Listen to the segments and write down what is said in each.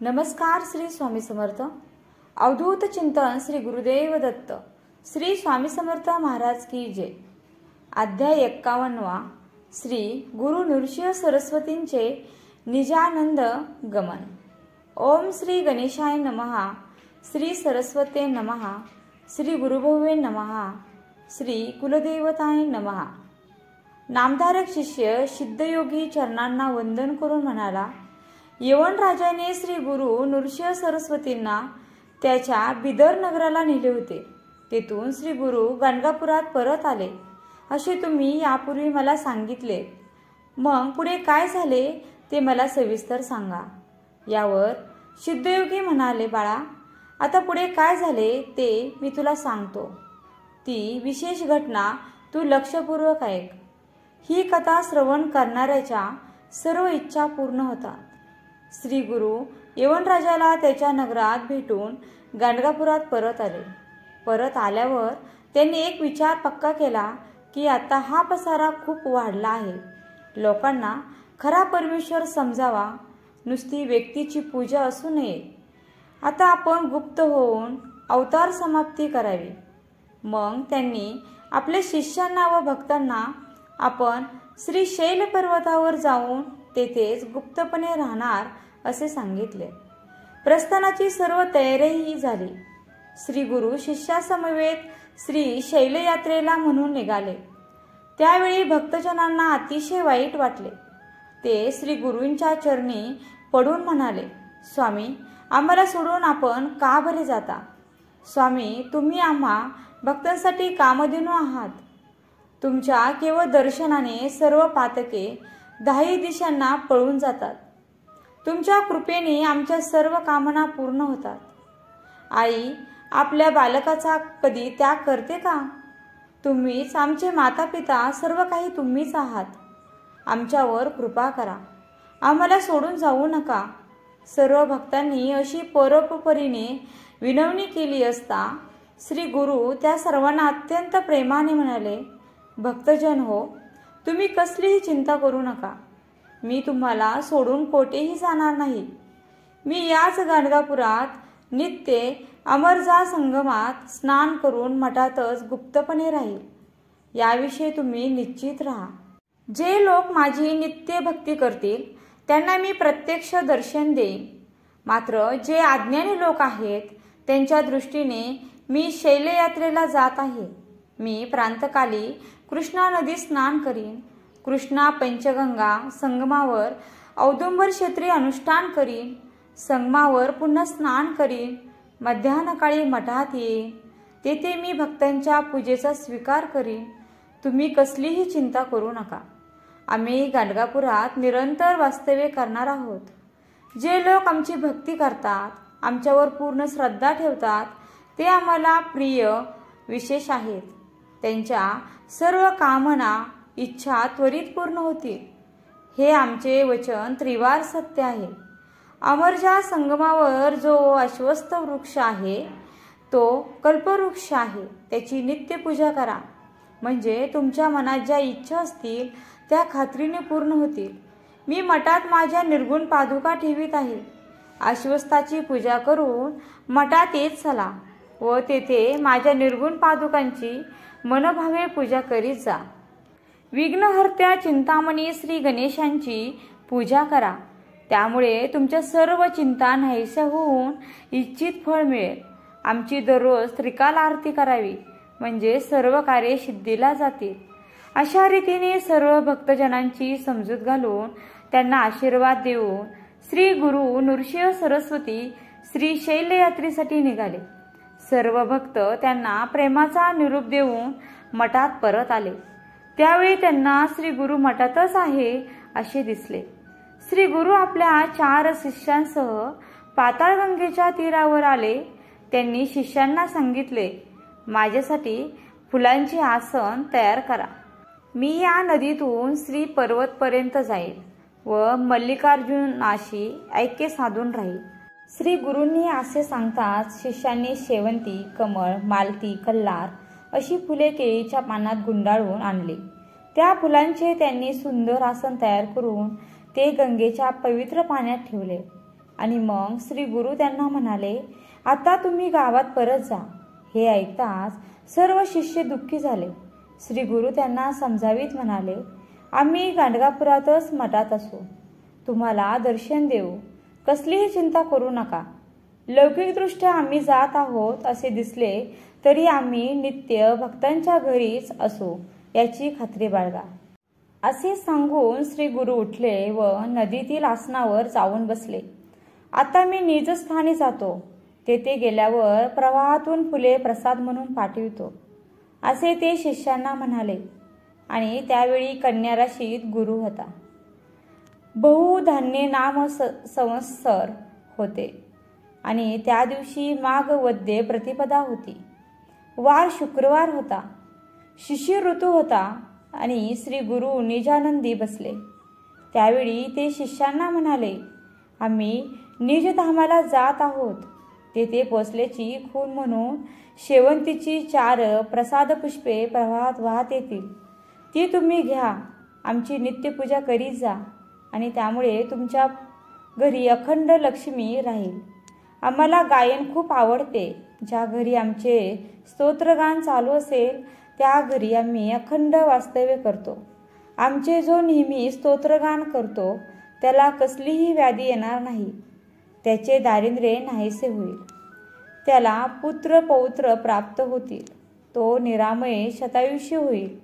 नमस्कार. श्री स्वामी समर्थ. अवधूत चिंतन श्री गुरुदेव दत्त. श्री स्वामी समर्थ महाराज की जय. अध्याय 51. श्री गुरु नृसिंह सरस्वतींचे निजानंद गमन. ओम श्री गणेशाय नमः. श्री सरस्वते नमः. श्री गुरुभवे नमः. श्री कुलदेवताय नमः. नामधारक शिष्य सिद्धयोगी चरणांना वंदन करून म्हणाला, यवन राजाने श्री गुरु नृसिंह सरस्वतींना त्याच्या बिदर नगराला नेले होते. तेथून श्री गुरु गाणगापुरात परत आले असे तुम्ही यापूर्वी मला सांगितले. मग पुढे काय झाले ते मला सविस्तर सांगा. यावर सिद्धयोगी म्हणाले, बाळा, आता पुढे काय झाले ते मी तुला सांगतो. ती विशेष घटना तू लक्षपूर्वक ऐक. ही कथा श्रवण करणाऱ्याच्या सर्व इच्छा पूर्ण होतात. श्री गुरु यवनराजाला त्याच्या नगरात भेटून गाणगापुरात परत आले. परत आल्यावर त्यांनी एक विचार पक्का केला की आता हा पसारा खूप वाढला आहे. लोकांना खरा परमेश्वर समजावा, नुसती व्यक्तीची पूजा असू नये. आता आपण गुप्त होऊन अवतार समाप्ती करावी. मग त्यांनी आपल्या शिष्यांना व भक्तांना आपण श्री शैल पर्वतावर जाऊन तेथेच गुप्तपणे राहणार असे सांगितले. प्रस्थानाची सर्व तयारीही झाली. श्री गुरु शिष्यासमवेत श्री शैल यात्रेला म्हणून निघाले. त्यावेळी भक्तजनांना अतिशय वाईट वाटले. ते श्री गुरूंच्या चरणी पडून म्हणाले, स्वामी, आम्हाला सोडून आपण का बरे जाता? स्वामी, तुम्ही आम्हा भक्तांसाठी कामधेनू आहात. तुमच्या केवळ दर्शनाने सर्व पातके 10 दिशांना पळून जातात. तुमच्या कृपेने आमच्या सर्व कामना पूर्ण होतात. आई आपल्या बालकाचा कधी त्याग करते का? तुम्हीच आमचे माता पिता, सर्व काही तुम्हीच आहात. आमच्यावर कृपा करा, आम्हाला सोडून जाऊ नका. सर्व भक्तांनी अशी परोपरीने विनवणी केली असता श्री गुरु त्या सर्वांना अत्यंत प्रेमाने म्हणाले, भक्तजन हो, तुम्ही कसलीही चिंता करू नका. मी तुम्हाला सोडून कोठेही जाणार नाही. मी याच गाणगापुरात नित्य अमरजा संगमात स्नान करून मठातच गुप्तपणे राहील. याविषयी तुम्ही निश्चित राहा. जे लोक माझी नित्य भक्ती करतील त्यांना मी प्रत्यक्ष दर्शन देईन. मात्र जे अज्ञानी लोक आहेत त्यांच्या दृष्टीने मी शैलयात्रेला जात आहे. मी प्रांतकाली कृष्णा नदीत स्नान करीन. कृष्णा पंचगंगा संगमावर औदुंबर क्षेत्री अनुष्ठान करीन. संगमावर पुन्हा स्नान करीन. मध्यान्हकाळी मठात येईन. तेथे मी भक्तांच्या पूजेचा स्वीकार करीन. तुम्ही कसलीही चिंता करू नका. आम्ही गाणगापुरात निरंतर वास्तव्य करणार आहोत. जे लोक आमची भक्ती करतात, आमच्यावर पूर्ण श्रद्धा ठेवतात, ते आम्हाला प्रिय विशेष आहेत. त्यांच्या सर्व कामना इच्छा त्वरित पूर्ण होतील. हे आमचे वचन त्रिवार सत्य आहे. अमरजा संगमावर जो अश्वस्थ वृक्ष आहे तो कल्पवृक्ष आहे. त्याची नित्य पूजा करा, म्हणजे तुमच्या मनात ज्या इच्छा असतील त्या खात्रीने पूर्ण होतील. मी मठात माझ्या निर्गुण पादुका ठेवीत आहे. अश्वस्थाची पूजा करून मठात येत चला व तेथे माझ्या निर्गुण पादुकांची मनभावे पूजा करीत जा. विघ्नहर्त्या चिंतामणी श्री गणेशांची पूजा करा. त्यामुळे तुमच्या सर्व चिंता नाहीशा होऊन इच्छित फळ मिळेल. आमची दररोज त्रिकाल आरती करावी, म्हणजे सर्व कार्य सिद्धीला जातील. अशा रीतीने सर्व भक्तजनांची समजूत घालून त्यांना आशीर्वाद देऊन श्री गुरु नृसिंह सरस्वती श्री शैल यात्रेसाठी निघाले. सर्व भक्त त्यांना प्रेमाचा निरोप देऊन मठात परत आले. त्यावेळी त्यांना श्री गुरु मठातच आहे असे दिसले. श्री गुरु आपल्या 4 शिष्यांसह पाताळगंगेच्या तीरावर आले. त्यांनी शिष्यांना सांगितले, माझ्यासाठी फुलांचे आसन तयार करा. मी या नदीतून श्री पर्वतपर्यंत जाईल व मल्लिकार्जुनाशी ऐक्य साधून राहील. श्री गुरूंनी असे सांगताच शिष्यांनी शेवंती, कमळ, मालती, कल्हार अशी फुले केळीच्या पानात गुंडाळून आणली. त्या फुलांचे त्यांनी सुंदर आसन तयार करून ते गंगेच्या पवित्र पाण्यात ठेवले आणि मग श्री गुरु त्यांना म्हणाले, आता तुम्ही गावात परत जा. हे ऐकताच सर्व शिष्य दुःखी झाले. श्री गुरु त्यांना समजावीत म्हणाले, आम्ही गाणगापुरातच मठात असू, तुम्हाला दर्शन देऊ, कसलीही चिंता करू नका. लौकिकदृष्ट्या आम्ही जात आहोत असे दिसले तरी आम्ही नित्य भक्तांच्या घरीच असू याची खात्री बाळगा. असे सांगून श्री गुरु उठले व नदीतील आसनावर जाऊन बसले. आता मी निजस्थानी जातो, तेथे गेल्यावर प्रवाहातून फुले प्रसाद म्हणून पाठवितो, असे ते शिष्यांना म्हणाले. आणि त्यावेळी कन्याराशीत गुरु होता. बहुधान्य नाम संवत्सर होते आणि त्या दिवशी माघ वद्य प्रतिपदा होती. वार शुक्रवार होता. शिशिर ऋतू होता आणि श्री गुरु निजानंदी बसले. त्यावेळी ते शिष्यांना म्हणाले, आम्ही निजधामाला जात आहोत. तेथे पोचल्याची खूण म्हणून शेवंतीची 4 प्रसाद पुष्पे प्रवाहात वाहत येतील. ती तुम्ही घ्या, आमची नित्यपूजा करीत जा आणि त्यामुळे तुमच्या घरी अखंड लक्ष्मी राहील. आम्हाला गायन खूप आवडते. ज्या घरी आमचे स्तोत्रगान चालू असेल त्या घरी आम्ही अखंड वास्तव्य करतो. आमचे जो नेहमी स्तोत्रगान करतो त्याला कसलीही व्याधी येणार नाही. त्याचे दारिद्र्य नाहीसे होईल. त्याला पुत्र पौत्र प्राप्त होतील. तो निरामय शतायुष्य होईल.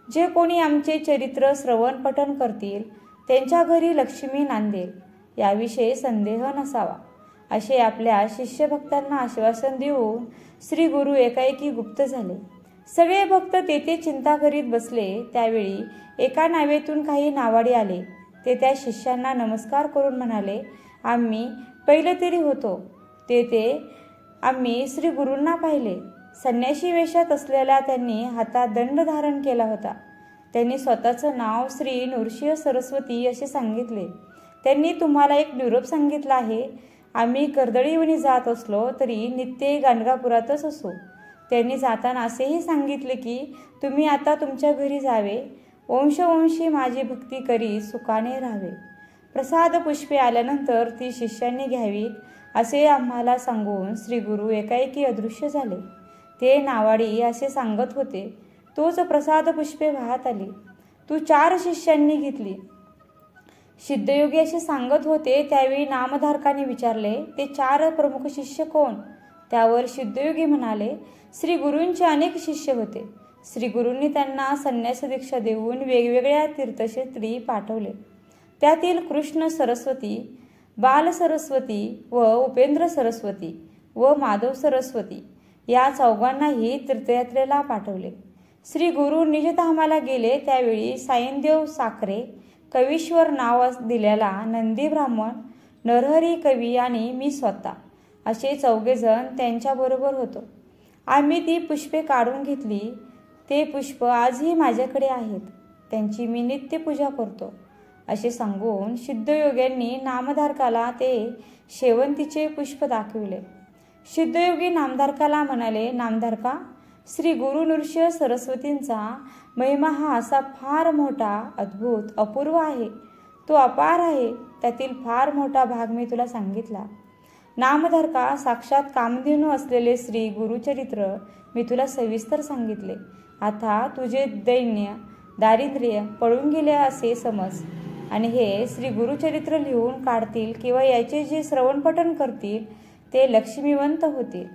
जे कोणी आमचे चरित्र श्रवण पठण करतील त्यांच्या घरी लक्ष्मी नांदेल याविषयी संदेह नसावा, असे आपल्या शिष्यभक्तांना आश्वासन देऊन श्री गुरु एकाएकी गुप्त झाले. सगळे भक्त तेथे चिंता करीत बसले. त्यावेळी एका नावेतून काही नावाडी आले. ते त्या शिष्यांना नमस्कार करून म्हणाले, आम्ही पहिले तरी होतो. तेथे आम्ही श्री गुरूंना पाहिले. संन्याशी वेशात असलेल्या त्यांनी हातात दंड धारण केला होता. त्यांनी स्वतःचं नाव श्री नृसिंह सरस्वती असे सांगितले. त्यांनी तुम्हाला एक निरोप सांगितला आहे. आम्ही कर्दळीवनी जात असलो तरी नित्य गाणगापुरातच असू. त्यांनी जाताना असेही सांगितले की तुम्ही आता तुमच्या घरी जावे, वंशवंशी माझी भक्ती करी सुखाने राहावे. प्रसाद पुष्पे आल्यानंतर ती शिष्यांनी घ्यावीत असे आम्हाला सांगून श्री गुरु एकाएकी अदृश्य झाले. ते नावाडी असे सांगत होते तोच प्रसाद पुष्पे वाहत आली. तू 4 शिष्यांनी घेतली. सिद्धयोगी असे सांगत होते. त्यावेळी नामधारकाने विचारले, ते 4 प्रमुख शिष्य कोण? त्यावर सिद्धयोगी म्हणाले, श्री गुरूंचे अनेक शिष्य होते. श्री गुरूंनी त्यांना संन्यास दीक्षा देऊन वेगवेगळ्या तीर्थक्षेत्री पाठवले. त्यातील कृष्ण सरस्वती, बाल सरस्वती व उपेंद्र सरस्वती व माधव सरस्वती या 4घांनाही तीर्थयात्रेला पाठवले. श्री गुरु निजधामाला गेले. त्यावेळी सायनदेव साखरे, कवीश्वर नाव दिलेला नंदी ब्राह्मण, नरहरी कवी आणि मी स्वतः असे 4घे जण त्यांच्याबरोबर होतो. आम्ही ती पुष्पे काढून घेतली. ते पुष्प आजही माझ्याकडे आहेत. त्यांची मी नित्य पूजा करतो, असे सांगून सिद्धयोग्यांनी नामधारकाला ते शेवंतीचे पुष्प दाखविले. सिद्धयोगी नामधारकाला म्हणाले, नामधारका, श्री गुरु नृसिंह सरस्वतींचा महिमा हा असा फार मोठा, अद्भुत, अपूर्व आहे. तो अपार आहे. त्यातील फार मोठा भाग मी तुला सांगितला. नामधारका, साक्षात कामधेनू असलेले श्री गुरुचरित्र मी तुला सविस्तर सांगितले. आता तुझे दैन्य दारिद्र्य पळून गेले असे समज आणि हे श्री गुरुचरित्र लिहून काढतील किंवा याचे जे श्रवणपठण करतील ते लक्ष्मीवंत होतील.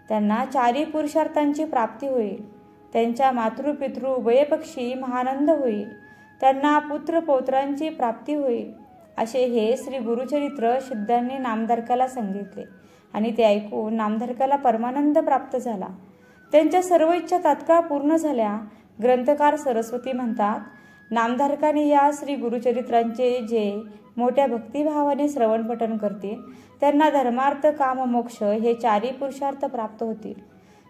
त्यांना 4 पुरुषार्थांची प्राप्ती होईल. त्यांच्या मातृपितृ उभयपक्षी महानंद होईल. त्यांना पुत्र पौत्रांची प्राप्ती होईल. असे हे श्री गुरुचरित्र सिद्धांनी नामधारकाला सांगितले आणि ते ऐकून नामधारकाला परमानंद प्राप्त झाला. त्यांच्या सर्व इच्छा तात्काळ पूर्ण झाल्या. ग्रंथकार सरस्वती म्हणतात, नामधारकाने या श्री गुरुचरित्रांचे जे मोठ्या भक्तिभावाने श्रवणपठण करतील त्यांना धर्मार्थ काम मोक्ष हे 4 पुरुषार्थ प्राप्त होतील.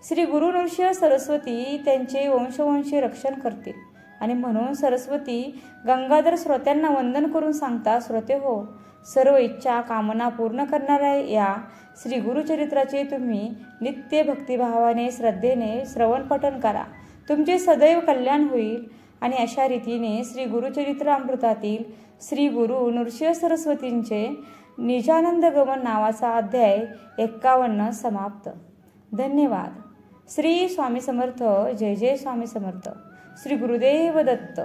श्री गुरु नृसिंह सरस्वती त्यांचे वंशवंशी रक्षण करतील आणि म्हणून सरस्वती गंगाधर श्रोत्यांना वंदन करून सांगता, श्रोते हो, सर्व इच्छा कामना पूर्ण करणाऱ्या या श्री गुरुचरित्राचे तुम्ही नित्य भक्तिभावाने श्रद्धेने श्रवणपठण करा. तुमचे सदैव कल्याण होईल. आणि अशा रीतीने श्री गुरुचरित्र अमृतातील श्री गुरु नृसिंह सरस्वतींचे निजानंद गमन नावाचा अध्याय 51 समाप्त. धन्यवाद. श्री स्वामी समर्थ. जय जय स्वामी समर्थ. श्री गुरुदेव दत्त.